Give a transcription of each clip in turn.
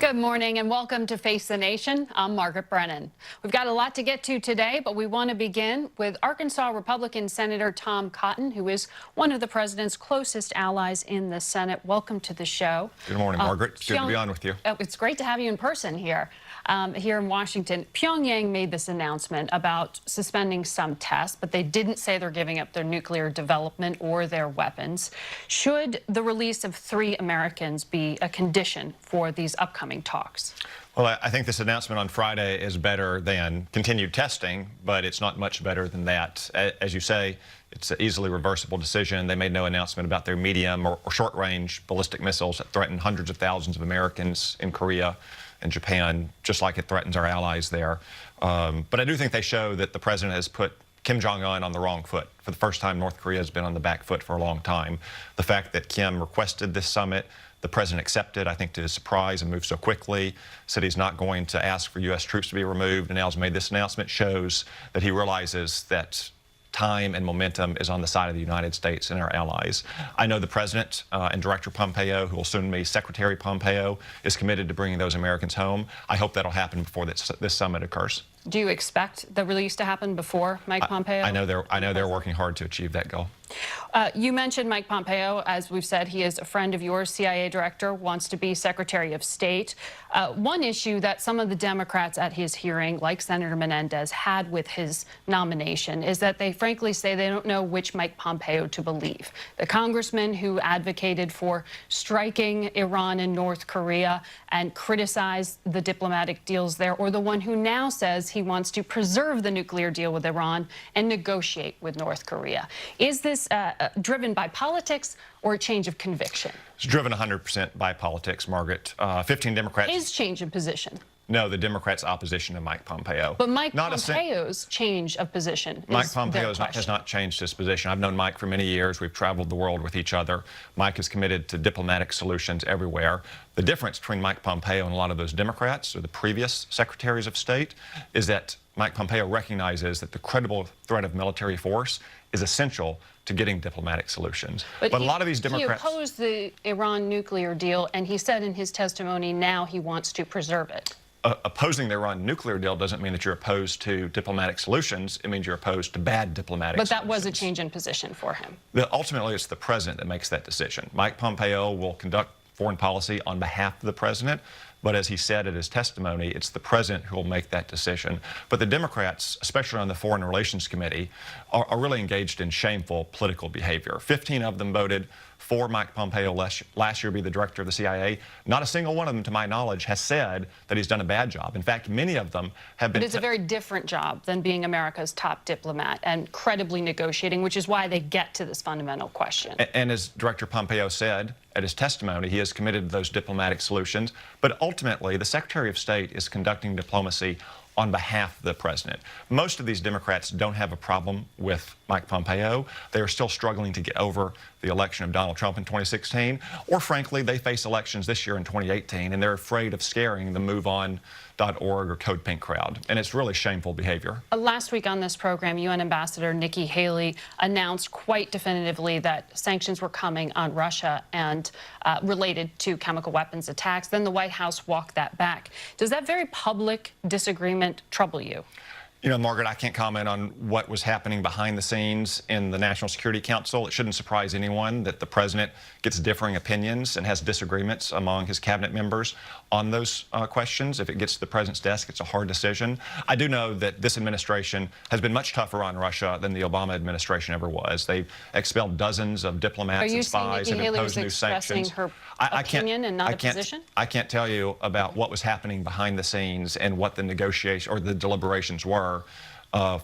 Good morning and welcome to Face the Nation. I'm Margaret Brennan. We've got a lot to get to today, but we want to begin with Arkansas Republican Senator Tom Cotton, who is one of the president's closest allies in the Senate. Welcome to the show. Good morning, Margaret. It's good to be on with you. It's great to have you in person here. Here in Washington. Pyongyang made this announcement about suspending some tests, but they didn't say they're giving up their nuclear development or their weapons. Should the release of 3 Americans be a condition for these upcoming talks? Well, I think this announcement on Friday is better than continued testing, but it's not much better than that. As you say, it's an easily reversible decision. They made no announcement about their medium or short-range ballistic missiles that threaten hundreds of thousands of Americans in Korea and Japan, just like it threatens our allies there. But I do think they show that the president has put Kim Jong-un on the wrong foot. For the first time, North Korea has been on the back foot for a long time. The fact that Kim requested this summit, the president accepted, I think to his surprise, and moved so quickly, said he's not going to ask for U.S. troops to be removed, and now has made this announcement, shows that he realizes that time and momentum is on the side of the United States and our allies. I know the president and Director Pompeo, who will soon be Secretary Pompeo, is committed to bringing those Americans home. I hope that'll happen before this summit occurs. Do you expect the release to happen before Mike Pompeo? I know they're working hard to achieve that goal. You mentioned Mike Pompeo. As we've said, he is a friend of yours, CIA director, wants to be Secretary of State. One issue that some of the Democrats at his hearing, like Senator Menendez, had with his nomination is that they frankly say they don't know which Mike Pompeo to believe. The congressman who advocated for striking Iran and North Korea and criticized the diplomatic deals there, or the one who now says he wants to preserve the nuclear deal with Iran and negotiate with North Korea. Is this driven by politics or a change of conviction? It's driven 100% by politics, Margaret. 15 Democrats. His change of position. No, the Democrats' opposition to Mike Pompeo. But Mike Pompeo's change of position is Mike Pompeo has not changed his position. I've known Mike for many years. We've traveled the world with each other. Mike is committed to diplomatic solutions everywhere. The difference between Mike Pompeo and a lot of those Democrats or the previous secretaries of state is that Mike Pompeo recognizes that the credible threat of military force is essential to getting diplomatic solutions. But a lot of these Democrats... He opposed the Iran nuclear deal, and he said in his testimony now he wants to preserve it. Opposing the Iran nuclear deal doesn't mean that you're opposed to diplomatic solutions. It means you're opposed to bad diplomatic solutions. But that was a change in position for him. Ultimately, it's the president that makes that decision. Mike Pompeo will conduct foreign policy on behalf of the president, but as he said in his testimony, it's the president who will make that decision. But the Democrats, especially on the Foreign Relations Committee, are really engaged in shameful political behavior. 15 of them voted for Mike Pompeo last year be the director of the CIA. Not a single one of them, to my knowledge, has said that he's done a bad job. In fact, many of them have been... But it's a very different job than being America's top diplomat and credibly negotiating, which is why they get to this fundamental question. And as Director Pompeo said at his testimony, he is committed to those diplomatic solutions. But ultimately, the Secretary of State is conducting diplomacy on behalf of the president. Most of these Democrats don't have a problem with Mike Pompeo. They are still struggling to get over the election of Donald Trump in 2016, or frankly, they face elections this year in 2018, and they're afraid of scaring the MoveOn.org or Code Pink crowd, and it's really shameful behavior. Last week on this program, UN Ambassador Nikki Haley announced quite definitively that sanctions were coming on Russia and related to chemical weapons attacks. Then the White House walked that back. Does that very public disagreement trouble you? You know, Margaret, I can't comment on what was happening behind the scenes in the National Security Council. It shouldn't surprise anyone that the president gets differing opinions and has disagreements among his cabinet members on those questions. If it gets to the president's desk, it's a hard decision. I do know that this administration has been much tougher on Russia than the Obama administration ever was. They've expelled dozens of diplomats and spies and imposed new sanctions. Her opinion and not a position? I can't tell you about what was happening behind the scenes and what the negotiation or the deliberations were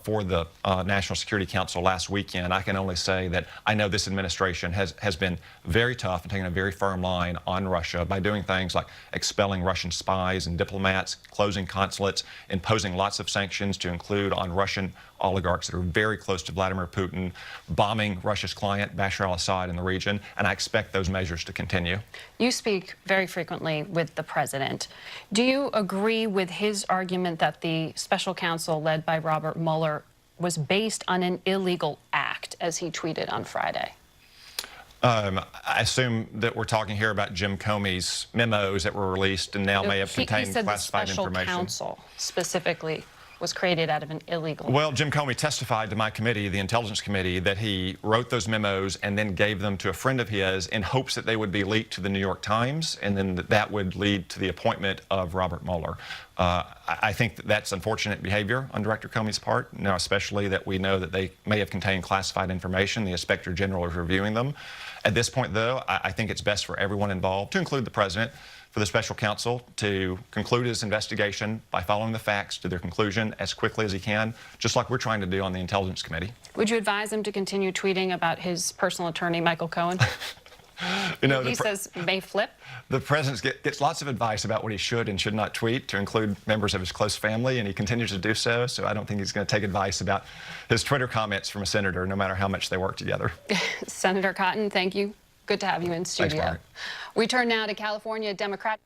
for the National Security Council last weekend. I can only say that I know this administration has been very tough and taken a very firm line on Russia by doing things like expelling Russian spies and diplomats, closing consulates, imposing lots of sanctions to include on Russian oligarchs that are very close to Vladimir Putin, bombing Russia's client, Bashar al-Assad, in the region, and I expect those measures to continue. You speak very frequently with the president. Do you agree with his argument that the special counsel led by Robert Mueller was based on an illegal act, as he tweeted on Friday? I assume that we're talking here about Jim Comey's memos that were released and now may have He contained said the classified special information. counsel specifically was created out of an illegal. Well, Jim Comey testified to my committee, the Intelligence Committee, that he wrote those memos and then gave them to a friend of his in hopes that they would be leaked to the New York Times, and then that would lead to the appointment of Robert Mueller. I think that that's unfortunate behavior on Director Comey's part, now especially that we know that they may have contained classified information. The Inspector General is reviewing them. At this point, though, I think it's best for everyone involved, to include the President, for the special counsel to conclude his investigation by following the facts to their conclusion as quickly as he can, just like we're trying to do on the Intelligence Committee. Would you advise him to continue tweeting about his personal attorney, Michael Cohen? You know, He says may flip. The President gets lots of advice about what he should and should not tweet, to include members of his close family, and he continues to do so. So I don't think he's going to take advice about his Twitter comments from a senator, no matter how much they work together. Senator Cotton, thank you. Good to have you in studio. Margaret. We turn now to California Democrat.